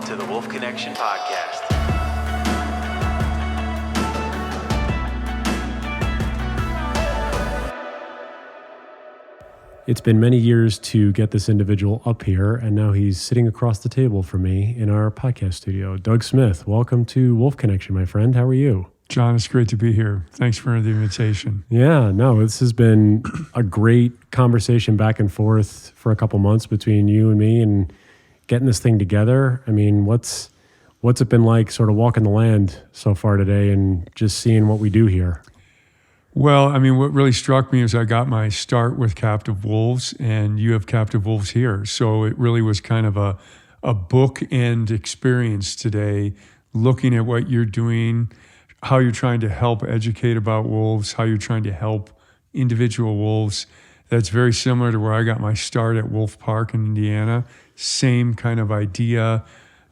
to the Wolf Connection podcast. It's been many years to get this individual up here, and now he's sitting across the table from me in our podcast studio. Doug Smith, welcome to Wolf Connection, my friend. How are you? John, it's great to be here. Thanks for the invitation. Yeah, no, this has been a great conversation back and forth for a couple months between you and me and getting this thing together. I mean, what's it been like sort of walking the land so far today and just seeing what we do here? Well, I mean, what really struck me is I got my start with captive wolves, and you have captive wolves here. So it really was kind of a bookend experience today, looking at what you're doing, how you're trying to help educate about wolves, how you're trying to help individual wolves. That's very similar to where I got my start at Wolf Park in Indiana. Same kind of idea,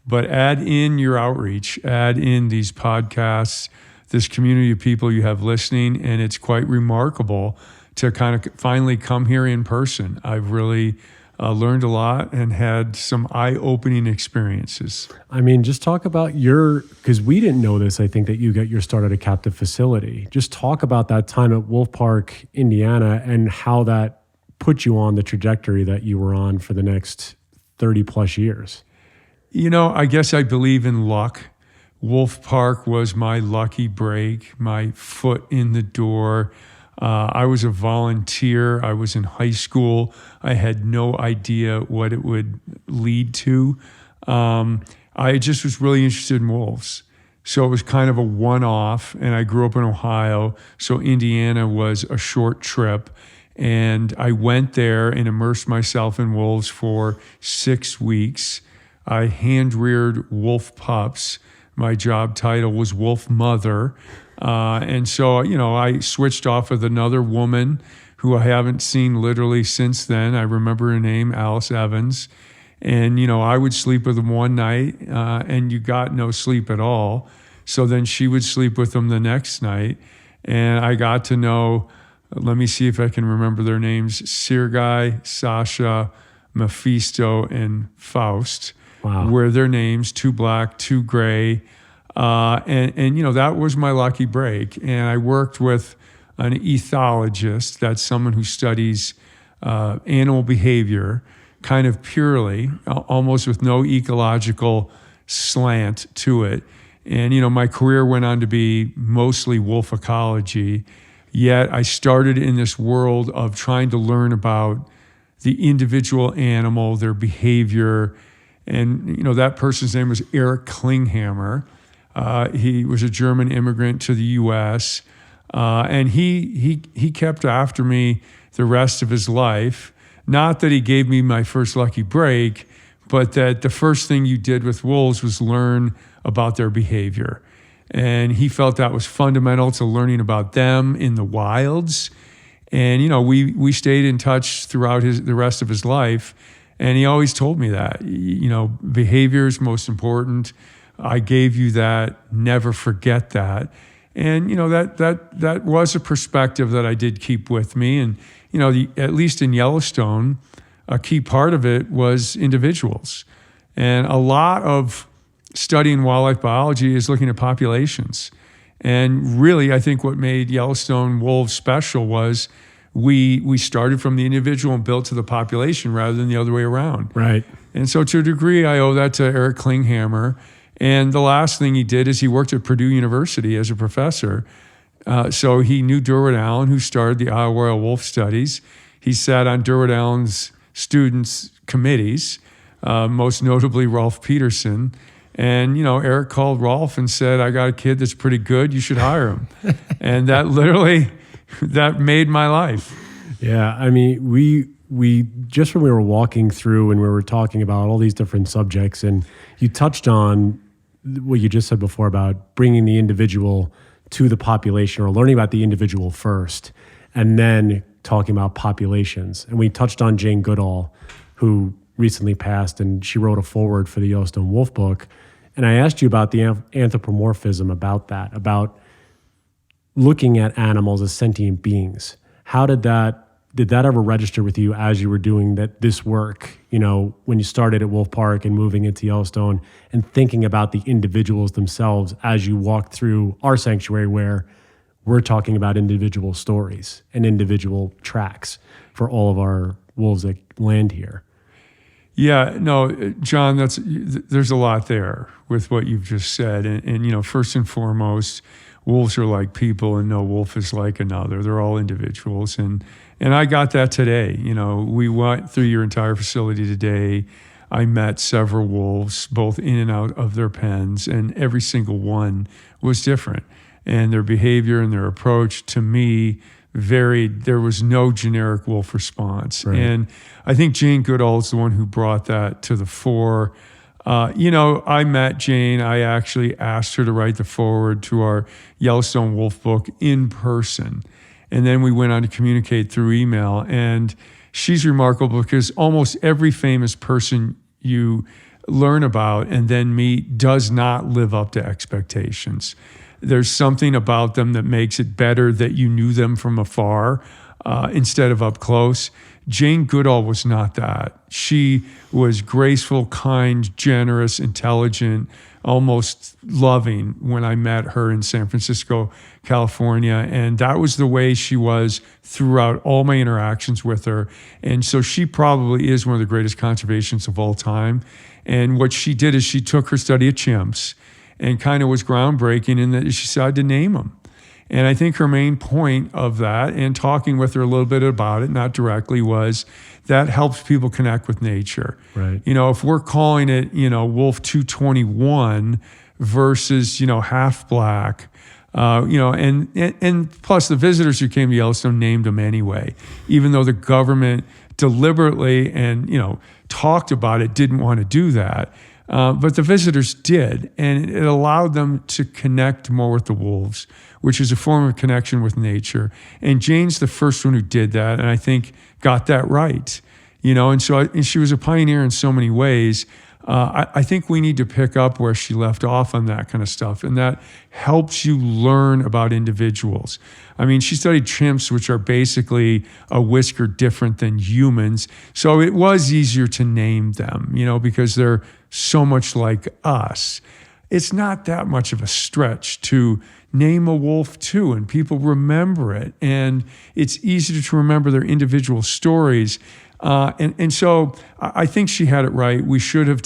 but add in your outreach, add in these podcasts, this community of people you have listening, and it's quite remarkable to kind of finally come here in person. I've really learned a lot and had some eye-opening experiences. I mean, just talk about because we didn't know this, I think, that you got your start at a captive facility. Just talk about that time at Wolf Park, Indiana, and how that put you on the trajectory that you were on for the next 30 plus years. You know, I guess I believe in luck. Wolf Park was my lucky break, my foot in the door. I was a volunteer. I was in high school. I had no idea what it would lead to. I just was really interested in wolves. So it was kind of a one-off, and I grew up in Ohio, so Indiana was a short trip. And I went there and immersed myself in wolves for 6 weeks. I hand-reared wolf pups. My job title was wolf mother. And so, you know, I switched off with another woman who I haven't seen literally since then. I remember her name, Alice Evans. And, you know, I would sleep with them one night and you got no sleep at all. So then she would sleep with them the next night. And I got to know, let me see if I can remember their names, Sergei, Sasha, Mephisto, and Faust. Wow. Were their names, 2 black, 2 gray. And you know, that was my lucky break. And I worked with an ethologist, that's someone who studies animal behavior kind of purely, almost with no ecological slant to it. And, you know, my career went on to be mostly wolf ecology, yet I started in this world of trying to learn about the individual animal, their behavior. And, you know, that person's name was Eric Klinghammer. He was a German immigrant to the U.S., and he kept after me the rest of his life. Not that he gave me my first lucky break, but that the first thing you did with wolves was learn about their behavior. And he felt that was fundamental to learning about them in the wilds. And, you know, we stayed in touch throughout the rest of his life. And he always told me that, you know, behavior is most important. I gave you that, never forget that. And, you know, that was a perspective that I did keep with me. And, you know, at least in Yellowstone, a key part of it was individuals. And a lot of studying wildlife biology is looking at populations. And really, I think what made Yellowstone wolves special was we started from the individual and built to the population rather than the other way around. Right. And so to a degree, I owe that to Eric Klinghammer. And the last thing he did is he worked at Purdue University as a professor. So he knew Durward Allen, who started the Iowa Royal Wolf Studies. He sat on Durward Allen's students' committees, most notably Rolf Peterson. And, you know, Eric called Rolf and said, I got a kid that's pretty good. You should hire him. And that literally... that made my life. Yeah, I mean, we just when we were walking through and we were talking about all these different subjects, and you touched on what you just said before about bringing the individual to the population or learning about the individual first, and then talking about populations. And we touched on Jane Goodall, who recently passed, and she wrote a foreword for the Yellowstone Wolf book. And I asked you about the anthropomorphism, about looking at animals as sentient beings. How did that did that ever register with you as you were doing this work, when you started at Wolf Park and moving into Yellowstone and thinking about the individuals themselves as you walked through our sanctuary where we're talking about individual stories and individual tracks for all of our wolves that land here? Yeah, no, John, there's a lot there with what you've just said. And first and foremost, wolves are like people and no wolf is like another. They're all individuals. And I got that today. We went through your entire facility today. I met several wolves, both in and out of their pens, and every single one was different. And their behavior and their approach to me varied. There was no generic wolf response. Right. And I think Jane Goodall is the one who brought that to the fore. I met Jane. I actually asked her to write the foreword to our Yellowstone Wolf book in person. And then we went on to communicate through email. And she's remarkable because almost every famous person you learn about and then meet does not live up to expectations. There's something about them that makes it better that you knew them from afar instead of up close. Jane Goodall was not that. She was graceful, kind, generous, intelligent, almost loving when I met her in San Francisco, California. And that was the way she was throughout all my interactions with her. And so she probably is one of the greatest conservationists of all time. And what she did is she took her study of chimps and kind of was groundbreaking in that she decided to name them. And I think her main point of that, and talking with her a little bit about it, not directly, was that helps people connect with nature. Right. If we're calling it, Wolf 221 versus, half black, and plus the visitors who came to Yellowstone named them anyway, even though the government deliberately and, talked about it, didn't want to do that. But the visitors did, and it allowed them to connect more with the wolves, which is a form of connection with nature. And Jane's the first one who did that, and I think got that right. And she was a pioneer in so many ways. I think we need to pick up where she left off on that kind of stuff, and that helps you learn about individuals. I mean, she studied chimps, which are basically a whisker different than humans, so it was easier to name them, because they're so much like us. It's not that much of a stretch to name a wolf too, and people remember it, and it's easier to remember their individual stories. And so I think she had it right. We should have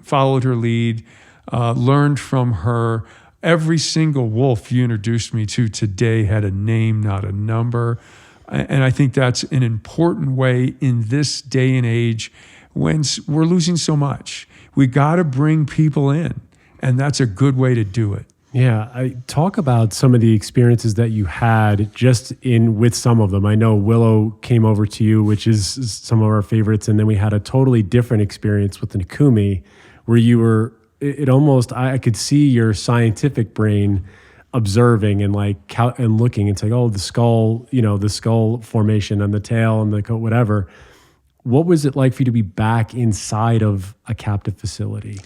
followed her lead, learned from her. Every single wolf you introduced me to today had a name, not a number. And I think that's an important way in this day and age when we're losing so much. We got to bring people in, and that's a good way to do it. Yeah, I talk about some of the experiences that you had just with some of them. I know Willow came over to you, which is some of our favorites, and then we had a totally different experience with the Nikumi, where you were. I could see your scientific brain observing and and looking and saying, "Oh, the skull formation and the tail and the coat, whatever." What was it like for you to be back inside of a captive facility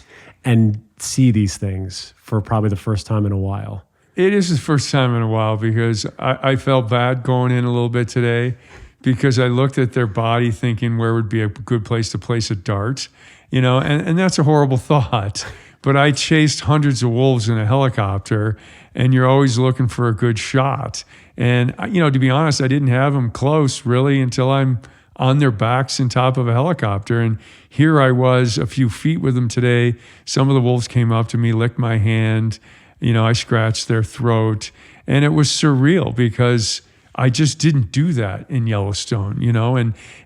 and see these things for probably the first time in a while? It is the first time in a while because I felt bad going in a little bit today because I looked at their body thinking where would be a good place to place a dart, and that's a horrible thought. But I chased hundreds of wolves in a helicopter, and you're always looking for a good shot. And, to be honest, I didn't have them close really until I'm on their backs on top of a helicopter. And here I was a few feet with them today. Some of the wolves came up to me, licked my hand. I scratched their throat. And it was surreal because I just didn't do that in Yellowstone,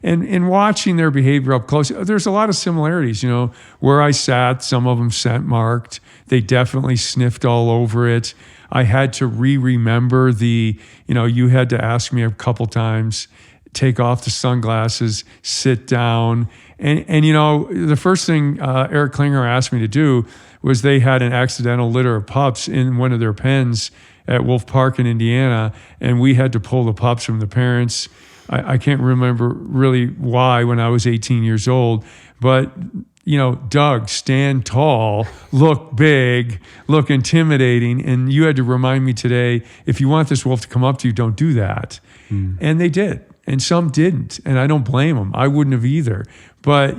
and watching their behavior up close, there's a lot of similarities, where I sat, some of them scent marked. They definitely sniffed all over it. I had to remember you had to ask me a couple times, take off the sunglasses, sit down. And the first thing Eric Klinger asked me to do was they had an accidental litter of pups in one of their pens at Wolf Park in Indiana, and we had to pull the pups from the parents. I can't remember really why when I was 18 years old, but Doug, stand tall, look big, look intimidating, and you had to remind me today, if you want this wolf to come up to you, don't do that. And they did. and some didn't, and I don't blame them. I wouldn't have either. But,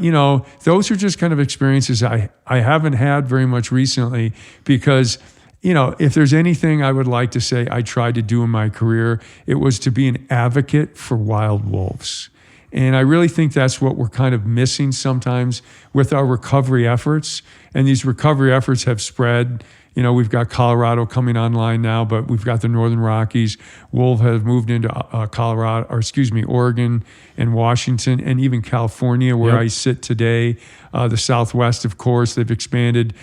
those are just kind of experiences I haven't had very much recently because, if there's anything I would like to say I tried to do in my career, it was to be an advocate for wild wolves. And I really think that's what we're kind of missing sometimes with our recovery efforts. And these recovery efforts have spread. We've got Colorado coming online now, but we've got the Northern Rockies. Wolves have moved into Oregon and Washington and even California, where I sit today. The Southwest, of course, they've expanded,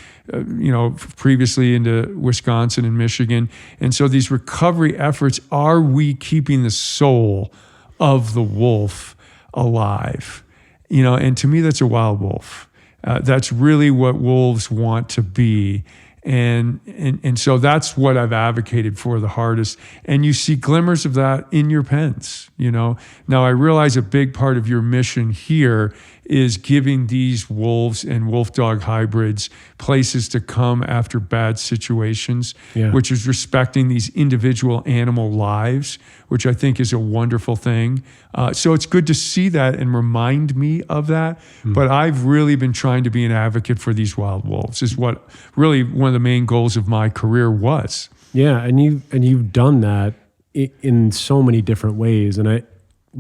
previously into Wisconsin and Michigan. And so these recovery efforts, are we keeping the soul of the wolf alive? And to me, that's a wild wolf. That's really what wolves want to be. And so that's what I've advocated for the hardest. And you see glimmers of that in your pens, Now I realize a big part of your mission here is giving these wolves and wolf dog hybrids places to come after bad situations, which is respecting these individual animal lives, which I think is a wonderful thing. So it's good to see that and remind me of that. But I've really been trying to be an advocate for these wild wolves, is what really one of the main goals of my career was. Yeah, and you've done that in so many different ways. And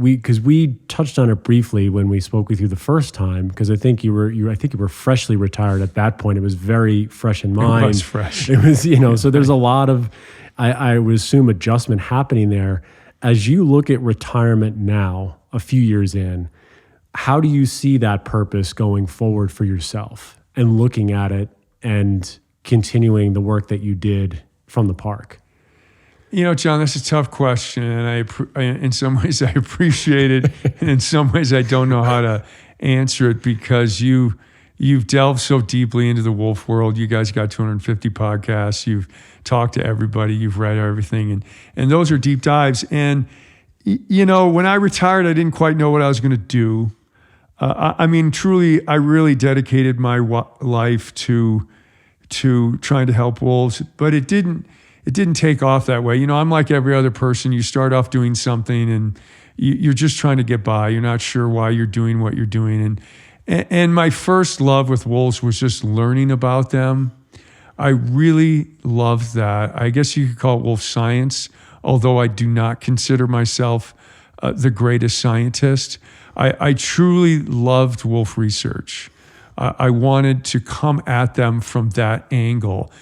because we touched on it briefly when we spoke with you the first time, because I think you were freshly retired at that point. It was very fresh in mind. It was fresh. It was, so there's a lot of, I would assume, adjustment happening there. As you look at retirement now, a few years in, how do you see that purpose going forward for yourself and looking at it and continuing the work that you did from the park? John, that's a tough question, and in some ways I appreciate it, and in some ways I don't know how to answer it because you've delved so deeply into the wolf world. You guys got 250 podcasts. You've talked to everybody. You've read everything, and those are deep dives. And when I retired, I didn't quite know what I was going to do. Truly, I really dedicated my life to trying to help wolves, but it didn't take off that way. I'm like every other person. You start off doing something and you're just trying to get by. You're not sure why you're doing what you're doing. And my first love with wolves was just learning about them. I really loved that. I guess you could call it wolf science, although I do not consider myself the greatest scientist. I truly loved wolf research. I wanted to come at them from that angle.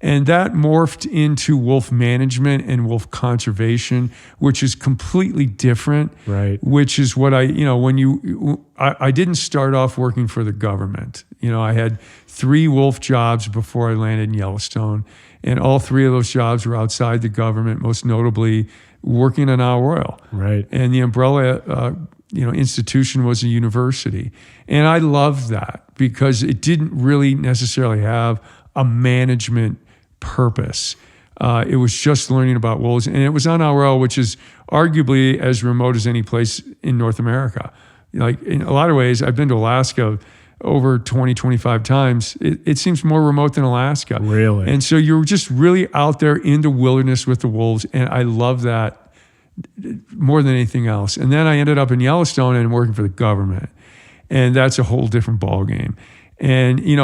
And that morphed into wolf management and wolf conservation, which is completely different. Right. Which is what I didn't start off working for the government. I had 3 wolf jobs before I landed in Yellowstone. And all 3 of those jobs were outside the government, most notably working on Owl Royal. Right. And the umbrella institution was a university. And I loved that because it didn't really necessarily have a management purpose. It was just learning about wolves, and it was on Owl Royal, which is arguably as remote as any place in North America. Like in a lot of ways, I've been to Alaska over 20, 25 times. It seems more remote than Alaska. Really? And so you're just really out there in the wilderness with the wolves, and I love that more than anything else. And then I ended up in Yellowstone and working for the government, and that's a whole different ballgame. And you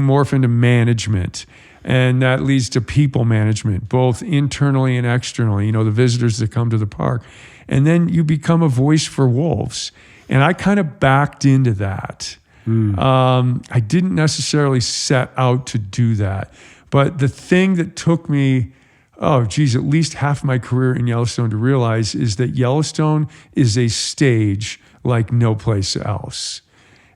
morph into management. And that leads to people management, both internally and externally, the visitors that come to the park. And then you become a voice for wolves. And I kind of backed into that. I didn't necessarily set out to do that. But the thing that took me, at least half my career in Yellowstone to realize is that Yellowstone is a stage like no place else.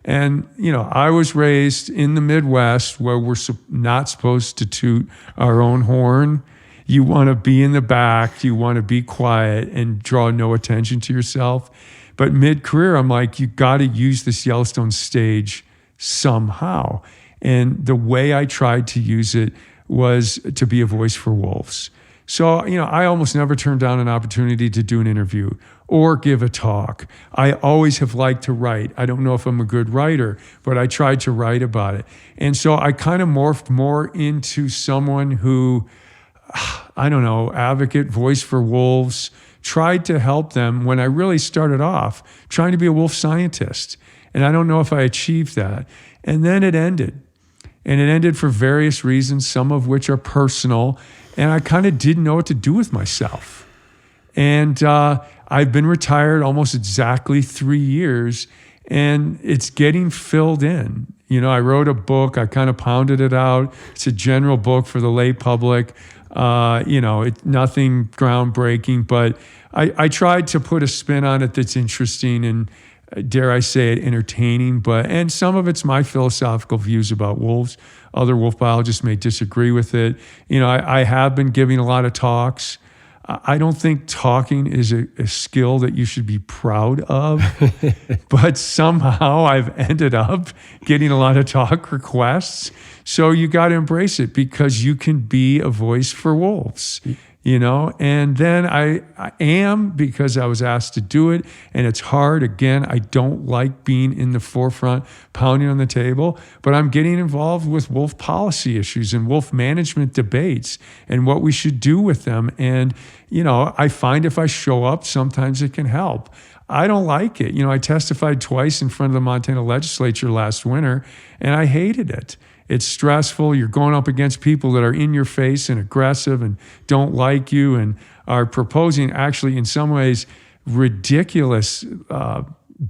And, I was raised in the Midwest where we're not supposed to toot our own horn. You want to be in the back. You want to be quiet and draw no attention to yourself. But mid-career, I'm like, you got to use this Yellowstone stage somehow. And the way I tried to use it was to be a voice for wolves. So, I almost never turned down an opportunity to do an interview or give a talk. I always have liked to write. I don't know if I'm a good writer, but I tried to write about it. And so I kind of morphed more into someone who I don't know, advocate, voice for wolves, tried to help them when I really started off trying to be a wolf scientist. And I don't know if I achieved that. And then it ended. And it ended for various reasons, some of which are personal. And I kind of didn't know what to do with myself. And I've been retired almost exactly 3 years, and it's getting filled in. You know, I wrote a book, I kind of pounded it out. It's a general book for the lay public. You know, it's nothing groundbreaking, but I tried to put a spin on it that's interesting and, dare I say it, entertaining. And some of it's my philosophical views about wolves. Other wolf biologists may disagree with it. You know, I have been giving a lot of talks. I don't think talking is a skill that you should be proud of, but somehow I've ended up getting a lot of talk requests. So you got to embrace it because you can be a voice for wolves, you know? And then I am, because I was asked to do it, and it's hard. Again, I don't like being in the forefront, pounding on the table, but I'm getting involved with wolf policy issues and wolf management debates and what we should do with them. And, you know, I find if I show up, sometimes it can help. I don't like it. You know, I testified twice in front of the Montana legislature last winter, and I hated it. It's stressful. You're going up against people that are in your face and aggressive and don't like you and are proposing actually in some ways ridiculous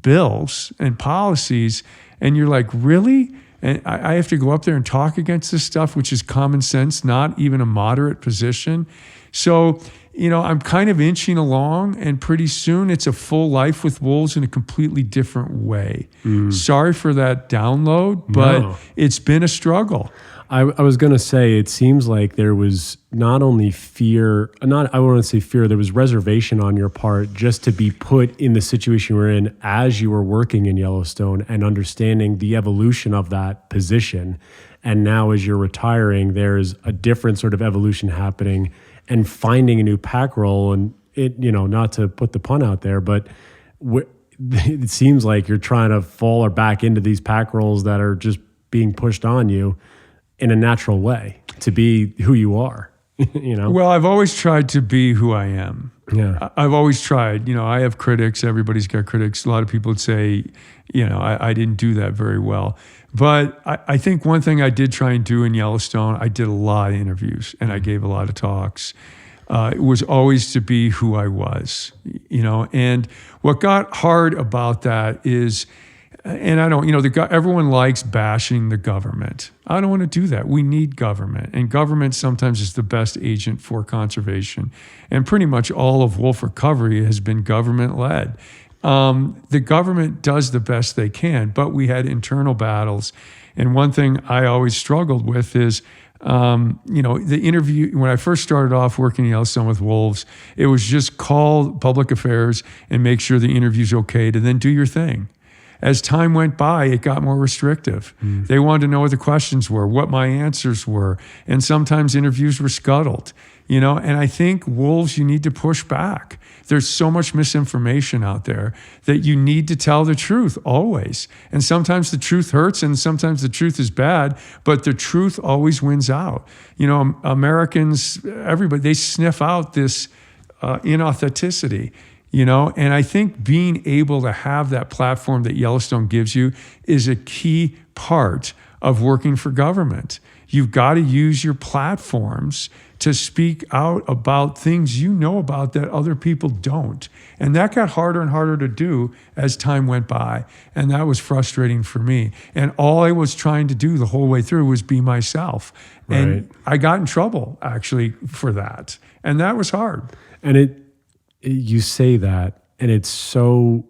bills and policies. And you're like, really? And I have to go up there and talk against this stuff, which is common sense, not even a moderate position. So, you know, I'm kind of inching along, and pretty soon it's a full life with wolves in a completely different way. Sorry for that download, but it's been a struggle. I was going to say, it seems like there was not only fear, I want to say fear, there was reservation on your part just to be put in the situation you were in as you were working in Yellowstone and understanding the evolution of that position. And now as you're retiring, there's a different sort of evolution happening and finding a new pack role. And it, you know, not to put the pun out there, but it seems like you're trying to fall or back into these pack roles that are just being pushed on you in a natural way to be who you are, you know? Well, I've always tried to be who I am. Yeah. I've always tried. You know, I have critics. Everybody's got critics. A lot of people would say, you know, I didn't do that very well. But I think one thing I did try and do in Yellowstone, I did a lot of interviews and I gave a lot of talks. It was always to be who I was, you know. And what got hard about that is, and I don't, you know, everyone likes bashing the government. I don't want to do that. We need government. And government sometimes is the best agent for conservation. And pretty much all of wolf recovery has been government-led. The government does the best they can, but we had internal battles. And one thing I always struggled with is, you know, the interview, when I first started off working in Yellowstone with wolves, it was just call public affairs and make sure the interview's okay to then do your thing. As time went by, it got more restrictive. They wanted to know what the questions were, what my answers were. And sometimes interviews were scuttled, you know, and I think wolves, you need to push back. There's so much misinformation out there that you need to tell the truth always. And sometimes the truth hurts and sometimes the truth is bad, but the truth always wins out. You know, Americans, everybody, they sniff out this inauthenticity. You know, and I think being able to have that platform that Yellowstone gives you is a key part of working for government. You've got to use your platforms to speak out about things you know about that other people don't. And that got harder and harder to do as time went by. And that was frustrating for me. And all I was trying to do the whole way through was be myself. Right. And I got in trouble actually for that. And that was hard. And you say that, and it's so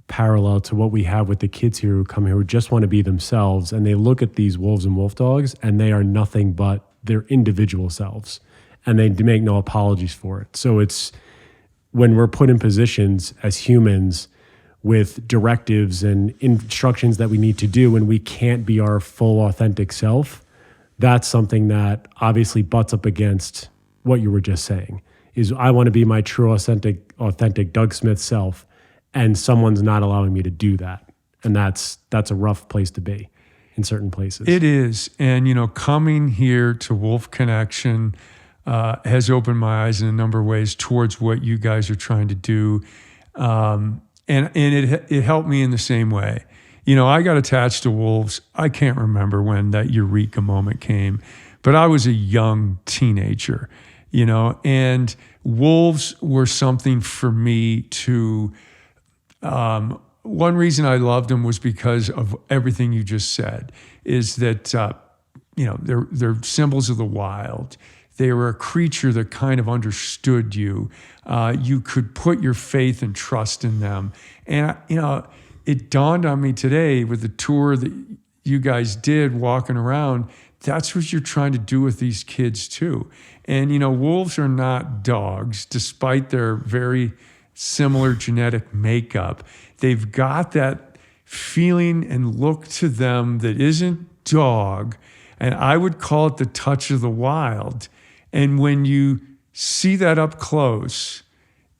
parallel to what we have with the kids here who come here who just want to be themselves, and they look at these wolves and wolf dogs, and they are nothing but their individual selves, and they make no apologies for it. So it's when we're put in positions as humans with directives and instructions that we need to do, and we can't be our full authentic self, that's something that obviously butts up against what you were just saying. Is I want to be my true, authentic Doug Smith self, and someone's not allowing me to do that. And that's a rough place to be in certain places. It is. And, you know, coming here to Wolf Connection, has opened my eyes in a number of ways towards what you guys are trying to do. And it helped me in the same way. I got attached to wolves. I can't remember when that eureka moment came, but I was a young teenager, and wolves were something for me to, one reason I loved them was because of everything you just said, is that, they're symbols of the wild. They were a creature that kind of understood you. You could put your faith and trust in them. And, it dawned on me today with the tour that you guys did walking around, that's what you're trying to do with these kids too. And, wolves are not dogs, despite their very similar genetic makeup. They've got that feeling and look to them that isn't dog. And I would call it the touch of the wild. And when you see that up close,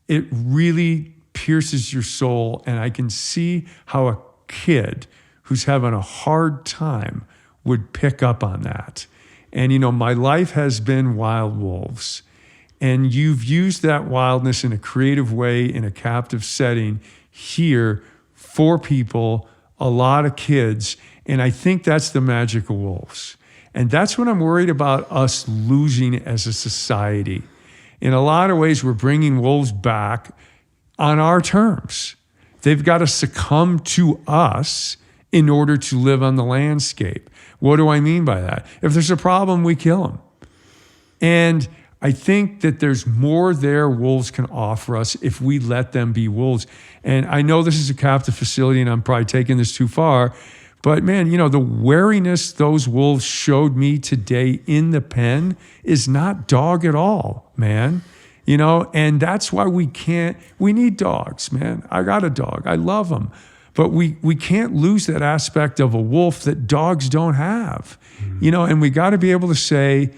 it really pierces your soul. And I can see how a kid who's having a hard time would pick up on that. And, my life has been wild wolves. And you've used that wildness in a creative way in a captive setting here for people, a lot of kids. And I think that's the magic of wolves. And that's what I'm worried about us losing as a society. In a lot of ways, we're bringing wolves back on our terms. They've got to succumb to us in order to live on the landscape. What do I mean by that? If there's a problem, we kill them. And I think that there's more there wolves can offer us if we let them be wolves. And I know this is a captive facility and I'm probably taking this too far, but man, the wariness those wolves showed me today in the pen is not dog at all, man. And that's why we need dogs, man. I got a dog. I love them. But we can't lose that aspect of a wolf that dogs don't have, and we got to be able to say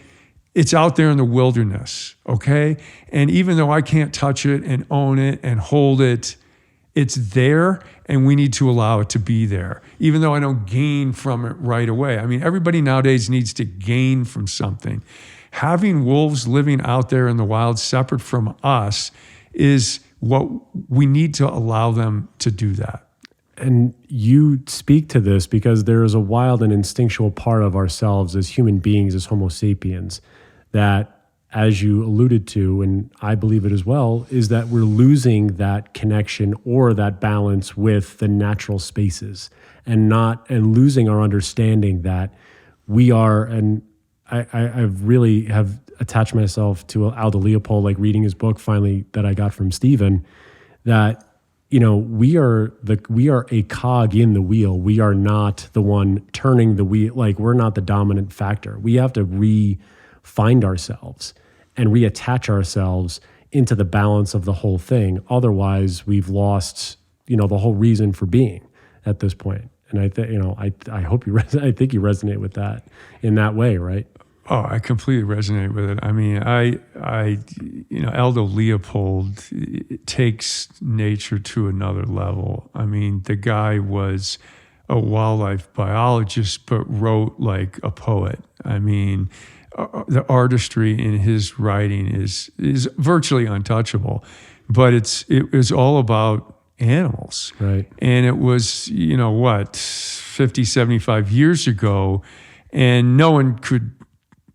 it's out there in the wilderness, okay? And even though I can't touch it and own it and hold it, it's there and we need to allow it to be there, even though I don't gain from it right away. I mean, everybody nowadays needs to gain from something. Having wolves living out there in the wild separate from us is what we need to allow them to do that. And you speak to this because there is a wild and instinctual part of ourselves as human beings, as Homo sapiens, that, as you alluded to, and I believe it as well, is that we're losing that connection or that balance with the natural spaces and losing our understanding that we are, and I really have attached myself to Aldo Leopold, like reading his book finally that I got from Stephen, that we are a cog in the wheel. We are not the one turning the wheel. Like, we're not the dominant factor. We have to find ourselves and reattach ourselves into the balance of the whole thing. Otherwise, we've lost, the whole reason for being at this point. And I hope I think you resonate with that in that way, right? Oh, I completely resonate with it. I mean, Aldo Leopold takes nature to another level. I mean, the guy was a wildlife biologist, but wrote like a poet. I mean, the artistry in his writing is virtually untouchable, but it was all about animals. Right. And it was, 50, 75 years ago, and no one could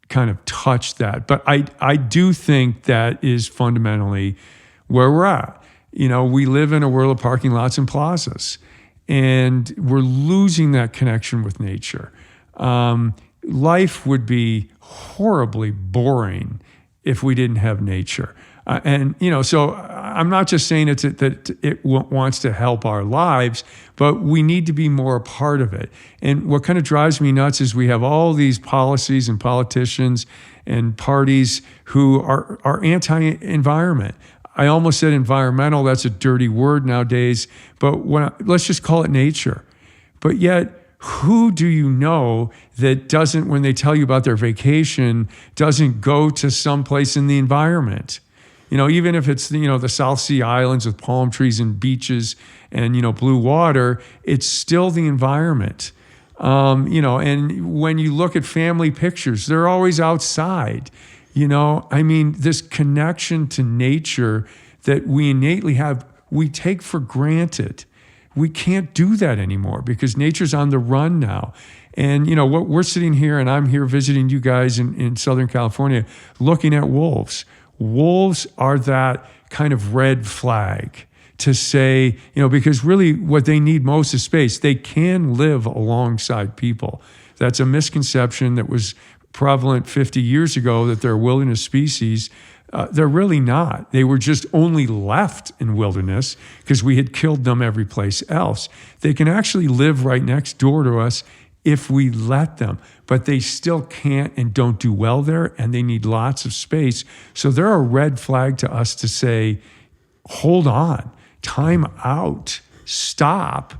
kind of touch that. But I do think that is fundamentally where we're at. We live in a world of parking lots and plazas, and we're losing that connection with nature. Life would be horribly boring if we didn't have nature. So I'm not just saying that it wants to help our lives, but we need to be more a part of it. And what kind of drives me nuts is we have all these policies and politicians and parties who are anti-environment. I almost said environmental. That's a dirty word nowadays, but let's just call it nature. But yet, who do you know that doesn't, when they tell you about their vacation, doesn't go to someplace in the environment? Even if it's, the South Sea Islands with palm trees and beaches and, blue water, it's still the environment. And when you look at family pictures, they're always outside. I mean, this connection to nature that we innately have, we take for granted. We can't do that anymore because nature's on the run now. And, what we're sitting here, and I'm here visiting you guys in Southern California, looking at wolves. Wolves are that kind of red flag to say, because really what they need most is space. They can live alongside people. That's a misconception that was prevalent 50 years ago, that they're wilderness species. They're really not. They were just only left in wilderness because we had killed them every place else. They can actually live right next door to us if we let them, but they still can't and don't do well there, and they need lots of space. So they're a red flag to us to say, hold on, time out, stop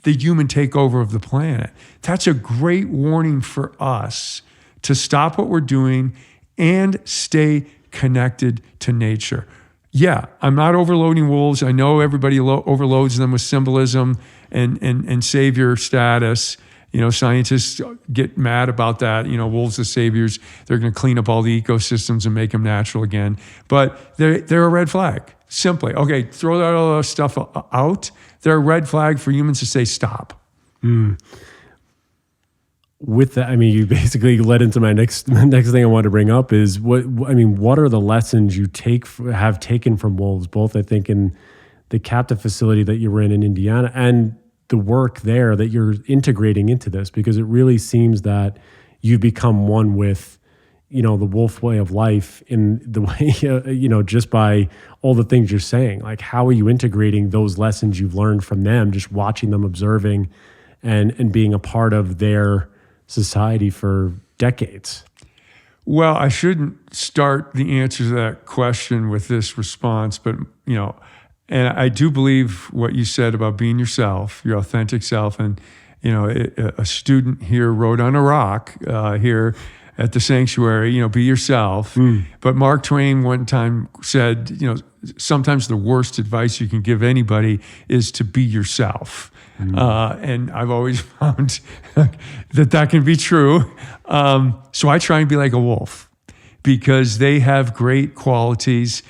the human takeover of the planet. That's a great warning for us to stop what we're doing and stay connected to nature. Yeah, I'm not overloading wolves. I know everybody overloads them with symbolism and savior status. Scientists get mad about that. Wolves as saviors, they're going to clean up all the ecosystems and make them natural again. But they're a red flag. Simply, okay, throw that all that stuff out. They're a red flag for humans to say stop. With that, you basically led into my next thing I want to bring up is what are the lessons you have taken from wolves, both I think in the captive facility that you were in Indiana and the work there that you're integrating into this, because it really seems that you've become one with, the wolf way of life in the way, just by all the things you're saying. Like, how are you integrating those lessons you've learned from them, just watching them, observing and being a part of their society for decades? Well, I shouldn't start the answer to that question with this response, but, and I do believe what you said about being yourself, your authentic self. And, a student here wrote on a rock here at the sanctuary, be yourself. But Mark Twain one time said, sometimes the worst advice you can give anybody is to be yourself. And I've always found that can be true. So I try and be like a wolf because they have great qualities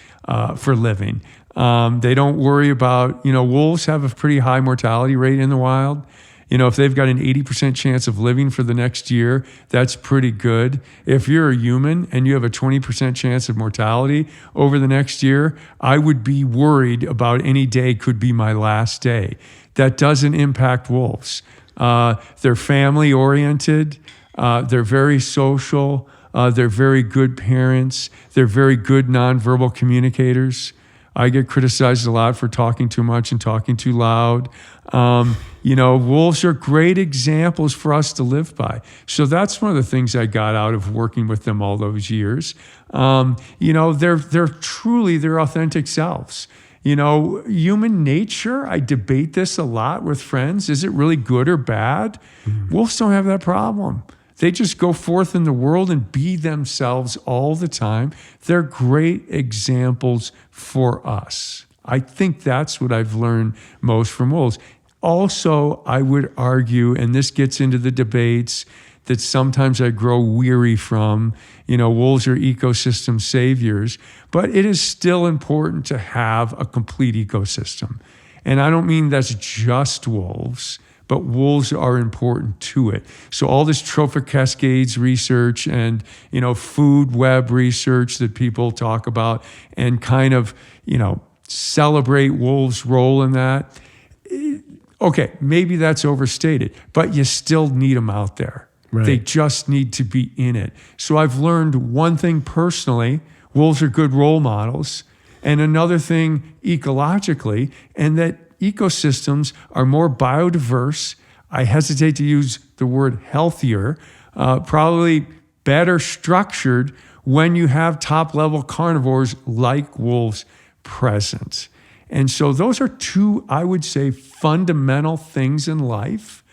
for living. They don't worry about, wolves have a pretty high mortality rate in the wild. If they've got an 80% chance of living for the next year, that's pretty good. If you're a human and you have a 20% chance of mortality over the next year, I would be worried about any day could be my last day. That doesn't impact wolves. They're family oriented. They're very social. They're very good parents. They're very good nonverbal communicators. I get criticized a lot for talking too much and talking too loud. Wolves are great examples for us to live by. So that's one of the things I got out of working with them all those years. They're truly their authentic selves. Human nature, I debate this a lot with friends. Is it really good or bad? Wolves don't have that problem. They just go forth in the world and be themselves all the time. They're great examples for us. I think that's what I've learned most from wolves. Also, I would argue, and this gets into the debates that sometimes I grow weary from, wolves are ecosystem saviors, but it is still important to have a complete ecosystem. And I don't mean that's just wolves, but wolves are important to it. So all this trophic cascades research and, food web research that people talk about and kind of, celebrate wolves' role in that. Okay, maybe that's overstated, but you still need them out there. Right. They just need to be in it. So I've learned one thing personally, wolves are good role models, and another thing ecologically, and that ecosystems are more biodiverse. I hesitate to use the word healthier, probably better structured when you have top-level carnivores like wolves present. And so those are two, I would say, fundamental things in life.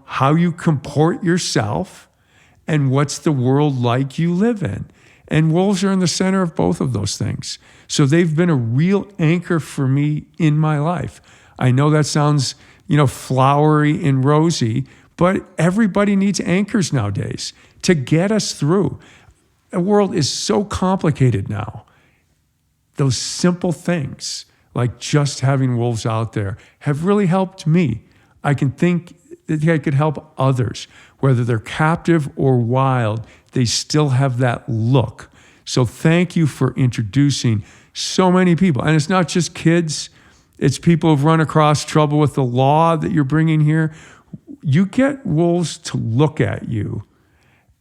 How you comport yourself and what's the world like you live in. And wolves are in the center of both of those things. So they've been a real anchor for me in my life. I know that sounds, flowery and rosy, but everybody needs anchors nowadays to get us through. the world is so complicated now. Those simple things, like just having wolves out there, have really helped me. I can think that I could help others, whether they're captive or wild, they still have that look. So thank you for introducing so many people. And it's not just kids, it's people who've run across trouble with the law that you're bringing here. You get wolves to look at you,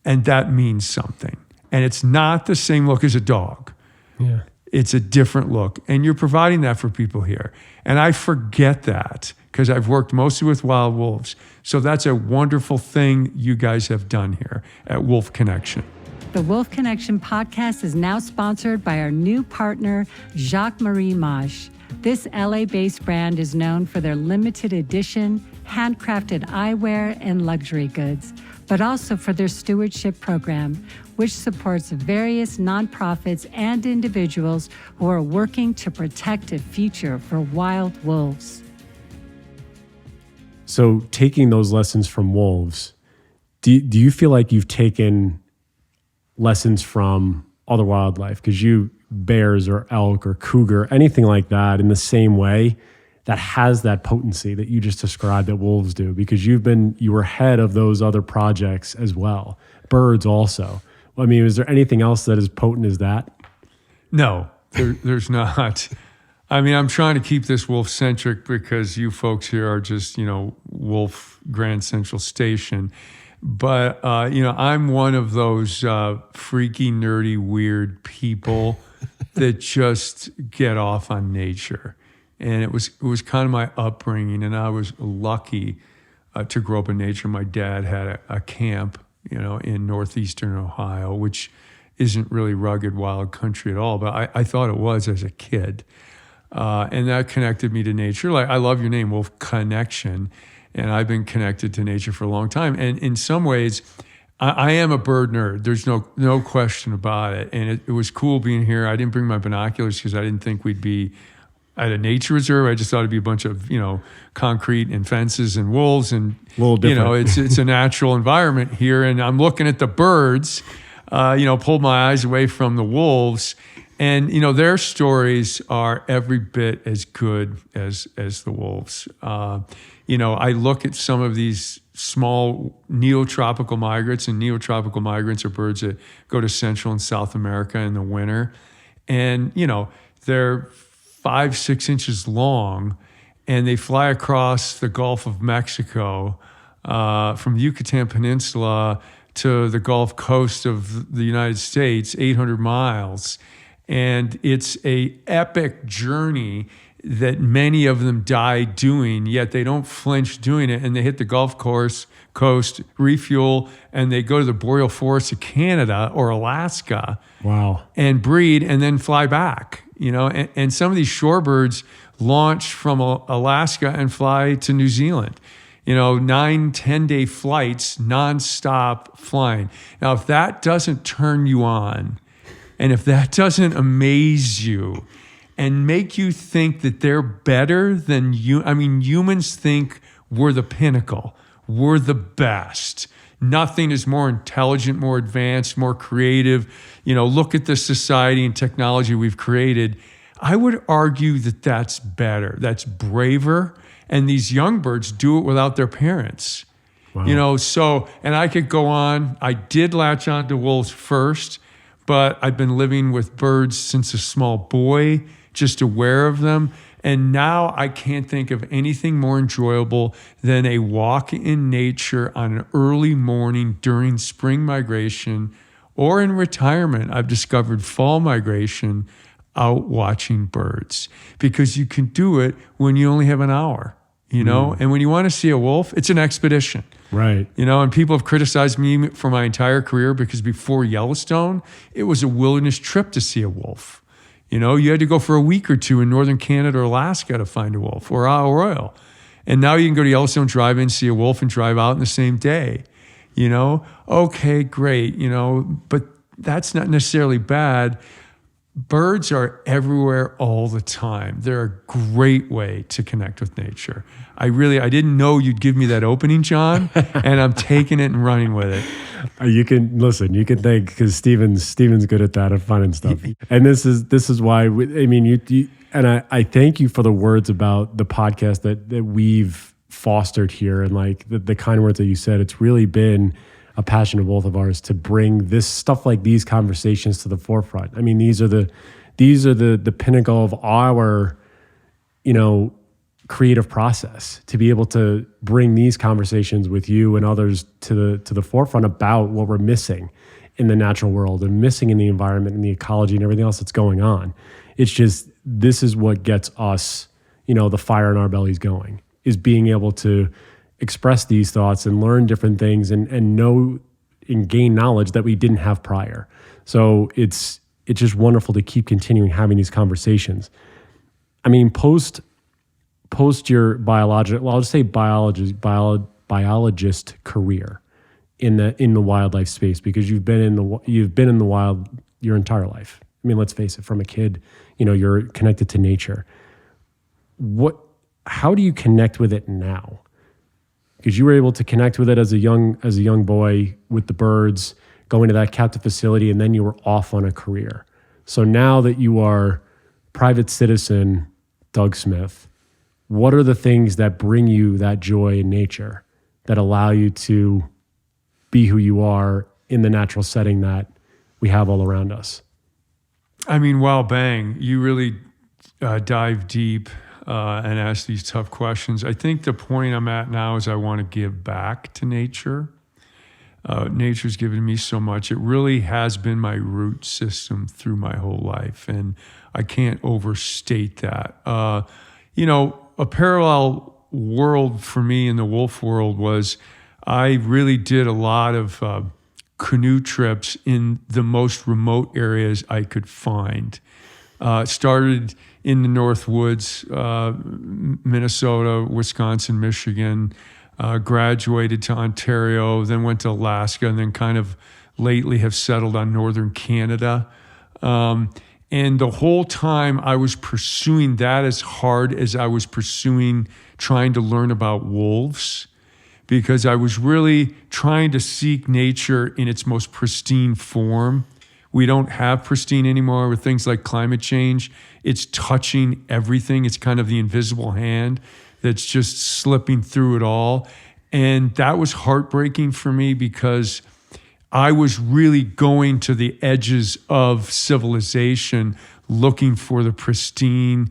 and that means something. And it's not the same look as a dog. Yeah. It's a different look. And you're providing that for people here. And I forget that because I've worked mostly with wild wolves. So that's a wonderful thing you guys have done here at Wolf Connection. The Wolf Connection podcast is now sponsored by our new partner, Jacques-Marie Mage. This LA-based brand is known for their limited edition, handcrafted eyewear and luxury goods, but also for their stewardship program, which supports various nonprofits and individuals who are working to protect a future for wild wolves. So taking those lessons from wolves, do you feel like you've taken lessons from other wildlife? Because bears or elk or cougar, anything like that in the same way that has that potency that you just described that wolves do, because you were head of those other projects as well. Birds also. I mean, is there anything else that is potent as that? No, there's not. I mean, I'm trying to keep this wolf-centric because you folks here are just, Wolf Grand Central Station. But, I'm one of those freaky, nerdy, weird people that just get off on nature. And it was kind of my upbringing, and I was lucky to grow up in nature. My dad had a camp, in northeastern Ohio, which isn't really rugged wild country at all, but I thought it was as a kid. And that connected me to nature. Like, I love your name, Wolf Connection, and I've been connected to nature for a long time. And in some ways, I am a bird nerd. There's no question about it. And it was cool being here. I didn't bring my binoculars because I didn't think we'd be at a nature reserve. I just thought it'd be a bunch of, concrete and fences and wolves. And, a little different. it's a natural environment here. And I'm looking at the birds, pulled my eyes away from the wolves. And, their stories are every bit as good as the wolves. I look at some of these small neotropical migrants, and neotropical migrants are birds that go to Central and South America in the winter. And, they're 5-6 inches long, and they fly across the Gulf of Mexico from the Yucatan Peninsula to the Gulf Coast of the United States, 800 miles. And it's a epic journey that many of them die doing, yet they don't flinch doing it. And they hit the Gulf Coast, refuel, and they go to the boreal forests of Canada or Alaska. Wow. And breed and then fly back. And some of these shorebirds launch from Alaska and fly to New Zealand. 9-10 day flights, nonstop flying. Now, if that doesn't turn you on, and if that doesn't amaze you and make you think that they're better than you, humans think we're the pinnacle, we're the best. Nothing is more intelligent, more advanced, more creative. Look at the society and technology we've created. I would argue that that's better, that's braver, and these young birds do it without their parents. Wow. And I could go on. I did latch on to wolves first, but I've been living with birds since a small boy, just aware of them. And now I can't think of anything more enjoyable than a walk in nature on an early morning during spring migration, or in retirement. I've discovered fall migration out watching birds, because you can do it when you only have an hour, and when you want to see a wolf, it's an expedition. Right. And people have criticized me for my entire career because before Yellowstone, it was a wilderness trip to see a wolf. You had to go for a week or two in northern Canada or Alaska to find a wolf, or Isle Royale. And now you can go to Yellowstone, drive in, see a wolf, and drive out in the same day. Okay, great, but that's not necessarily bad. birds are everywhere all the time. They're a great way to connect with nature. I didn't know you'd give me that opening, John, and I'm taking it and running with it. You can thank, because Steven's good at that, at finding stuff. And this is why, I thank you for the words about the podcast that we've fostered here, and like the kind words that you said. It's really been a passion of both of ours to bring this stuff, like these conversations, to the forefront. I mean, these are the pinnacle of our, creative process, to be able to bring these conversations with you and others to the forefront about what we're missing in the natural world and missing in the environment and the ecology and everything else that's going on. It's just, this is what gets us, the fire in our bellies going, is being able to express these thoughts and learn different things and know and gain knowledge that we didn't have prior. So it's just wonderful to keep continuing having these conversations. I mean, post your I'll just say biologist career in the wildlife space, because you've been in the wild your entire life. I mean, let's face it, from a kid, you're connected to nature. How do you connect with it now? Because you were able to connect with it as a young boy with the birds, going to that captive facility, and then you were off on a career. So now that you are private citizen Doug Smith, what are the things that bring you that joy in nature, that allow you to be who you are in the natural setting that we have all around us? I mean, wow, bang, you really dive deep and ask these tough questions. I think the point I'm at now is I want to give back to nature. Nature's given me so much. It really has been my root system through my whole life, and I can't overstate that. A parallel world for me in the wolf world was I really did a lot of canoe trips in the most remote areas I could find. Started in the North Woods, Minnesota, Wisconsin, Michigan, graduated to Ontario, then went to Alaska, and then kind of lately have settled on northern Canada. And the whole time I was pursuing that as hard as I was pursuing trying to learn about wolves, because I was really trying to seek nature in its most pristine form. We don't have pristine anymore with things like climate change. It's touching everything. It's kind of the invisible hand that's just slipping through it all. And that was heartbreaking for me, because I was really going to the edges of civilization, looking for the pristine,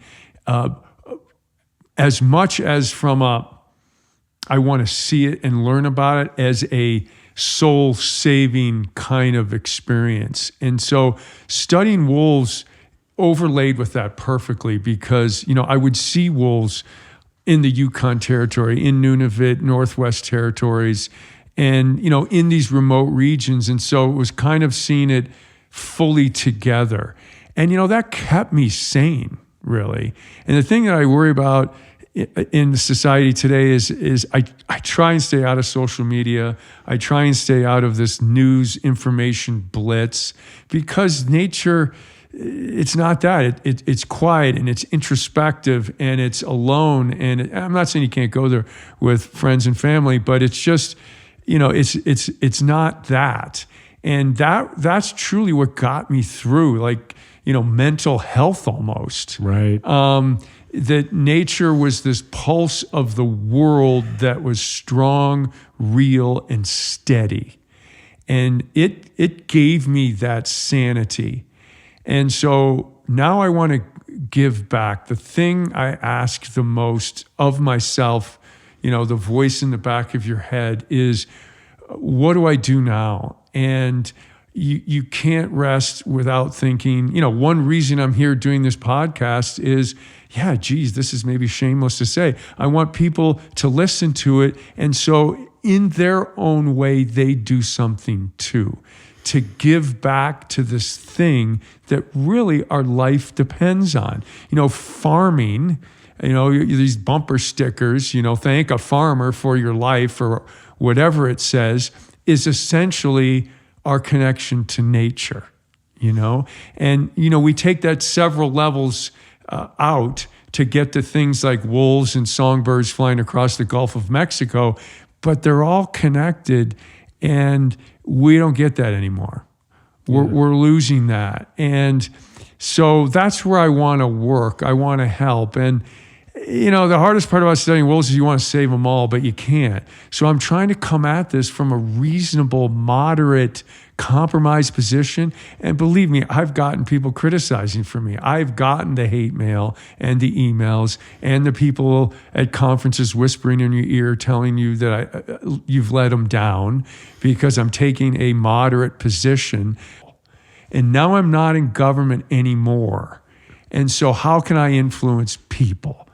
as much as from I want to see it and learn about it, as a soul-saving kind of experience. And so studying wolves overlaid with that perfectly, because, I would see wolves in the Yukon Territory, in Nunavut, Northwest Territories, and, in these remote regions. And so it was kind of seeing it fully together. And, that kept me sane, really. And the thing that I worry about in the society today is I try and stay out of social media. I try and stay out of this news information blitz, because nature, it's not that. It's quiet, and it's introspective, and it's alone. And I'm not saying you can't go there with friends and family, but it's just, it's not that. And that's truly what got me through, like, mental health almost. Right. That nature was this pulse of the world that was strong, real, and steady. And it gave me that sanity. And so now I want to give back. The thing I ask the most of myself, the voice in the back of your head, is, what do I do now? And you can't rest without thinking, one reason I'm here doing this podcast is, this is maybe shameless to say, I want people to listen to it. And so in their own way, they do something too, to give back to this thing that really our life depends on. Farming, these bumper stickers, thank a farmer for your life, or whatever it says, is essentially our connection to nature. And, we take that several levels out to get to things like wolves and songbirds flying across the Gulf of Mexico, but they're all connected, and we don't get that anymore. We're losing that. And so that's where I want to work. I want to help. And, the hardest part about studying wolves is you want to save them all, but you can't. So I'm trying to come at this from a reasonable, moderate, compromised position. And believe me, I've gotten people criticizing for me. I've gotten the hate mail and the emails and the people at conferences whispering in your ear telling you that you've let them down because I'm taking a moderate position. And now I'm not in government anymore. And so how can I influence people?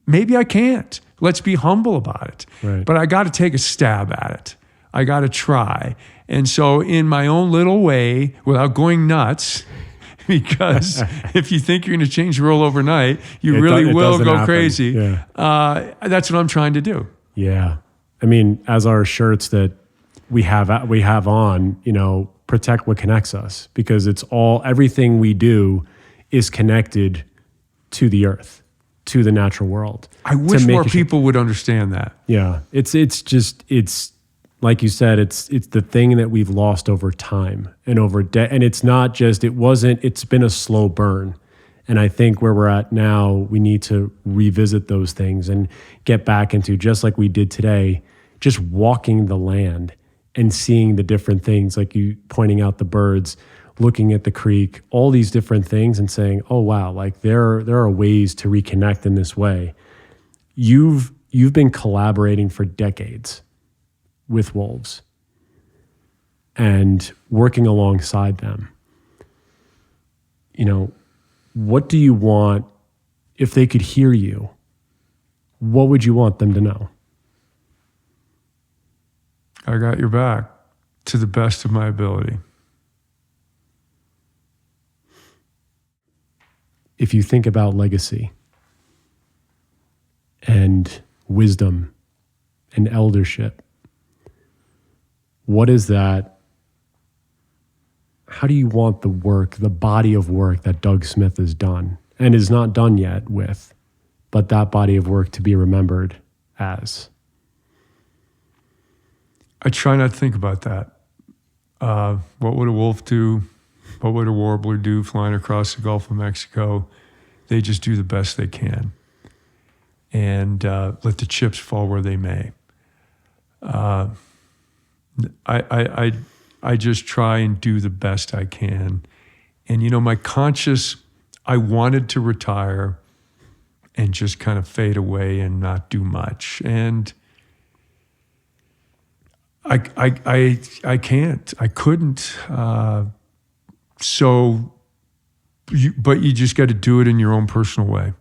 Maybe I can't. Let's be humble about it. Right. But I got to take a stab at it. I got to try. And so in my own little way, without going nuts, because if you think you're going to change the world overnight, you really will go happen. crazy. Yeah. That's what I'm trying to do. Yeah. I mean, as our shirts that we have on, protect what connects us, because everything we do is connected to the earth, to the natural world. I wish more people would understand that. Yeah. It's like you said, it's the thing that we've lost over time and and it's not just, it's been a slow burn. And I think where we're at now, we need to revisit those things and get back into, just like we did today, just walking the land and seeing the different things, like you pointing out the birds, looking at the creek, all these different things and saying, oh, wow, like there are ways to reconnect in this way. You've been collaborating for decades with wolves and working alongside them. What do you want, if they could hear you, what would you want them to know? I got your back to the best of my ability. If you think about legacy and wisdom and eldership, what is that? How do you want the body of work that Doug Smith has done and is not done yet with, but that body of work to be remembered as? I try not to think about that. What would a wolf do? What would a warbler do flying across the Gulf of Mexico? They just do the best they can and let the chips fall where they may. I just try and do the best I can. And, my conscious, I wanted to retire and just kind of fade away and not do much. And I can't. I couldn't. But you just got to do it in your own personal way.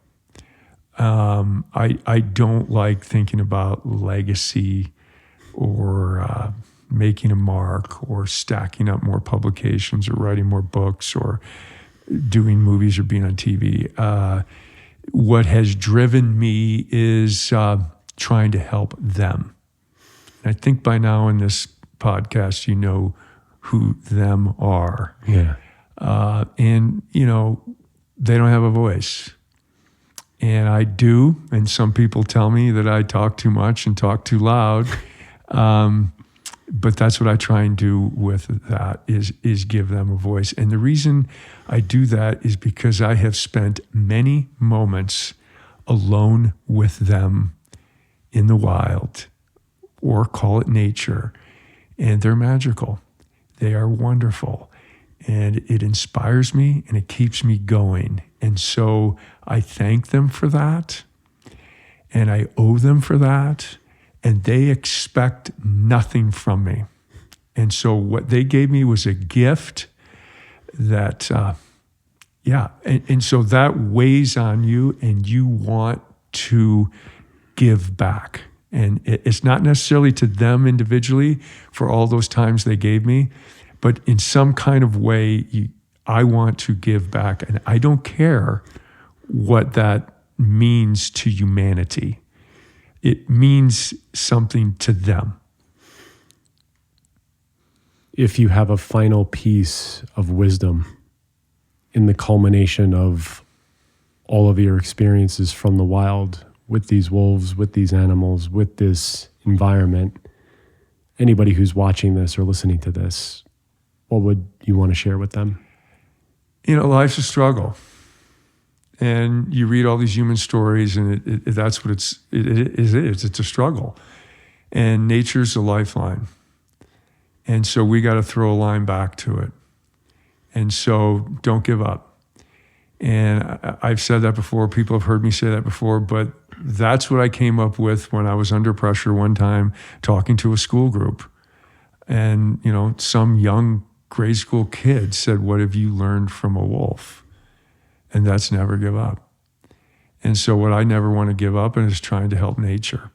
I don't like thinking about legacy or making a mark or stacking up more publications or writing more books or doing movies or being on TV. What has driven me is trying to help them. And I think by now in this podcast, you know who them are. Yeah. And, they don't have a voice. And I do. And some people tell me that I talk too much and talk too loud. But that's what I try and do with that is give them a voice. And the reason I do that is because I have spent many moments alone with them in the wild, or call it nature. And they're magical. They are wonderful. And it inspires me and it keeps me going. And so I thank them for that. And I owe them for that. And they expect nothing from me. And so what they gave me was a gift that, And so that weighs on you and you want to give back. And it's not necessarily to them individually for all those times they gave me, but in some kind of way, I want to give back. And I don't care what that means to humanity. It means something to them. If you have a final piece of wisdom in the culmination of all of your experiences from the wild with these wolves, with these animals, with this environment, anybody who's watching this or listening to this, what would you want to share with them? Life's a struggle. And you read all these human stories, and that's what it is. It's a struggle. And nature's a lifeline. And so we got to throw a line back to it. And so don't give up. And I've said that before. People have heard me say that before, but that's what I came up with when I was under pressure one time talking to a school group. And, some young grade school kid said, "What have you learned from a wolf?" And that's never give up. And so what I never want to give up is trying to help nature.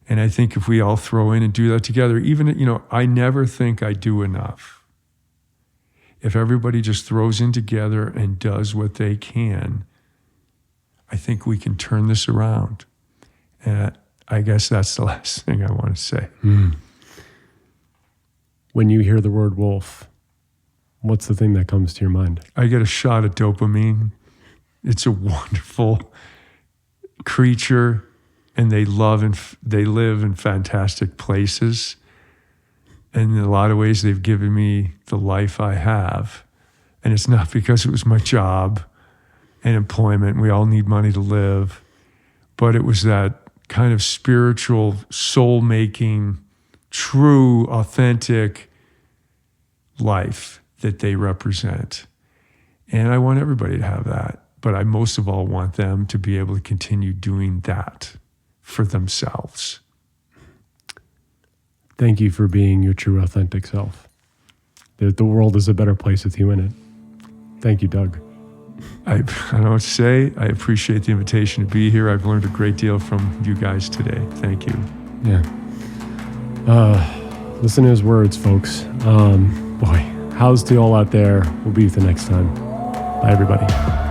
And I think if we all throw in and do that together, even, I never think I do enough. If everybody just throws in together and does what they can, I think we can turn this around. And I guess that's the last thing I want to say. When you hear the word wolf, what's the thing that comes to your mind? I get a shot of dopamine. It's a wonderful creature, and they live in fantastic places. And in a lot of ways, they've given me the life I have. And it's not because it was my job and employment. We all need money to live. But it was that kind of spiritual, soul-making, true, authentic life that they represent. And I want everybody to have that. But I most of all want them to be able to continue doing that for themselves. Thank you for being your true, authentic self. The world is a better place with you in it. Thank you, Doug. I don't know what to say. I appreciate the invitation to be here. I've learned a great deal from you guys today. Thank you. Yeah. Listen to his words, folks. Boy, how's to all out there? We'll be with you next time. Bye, everybody.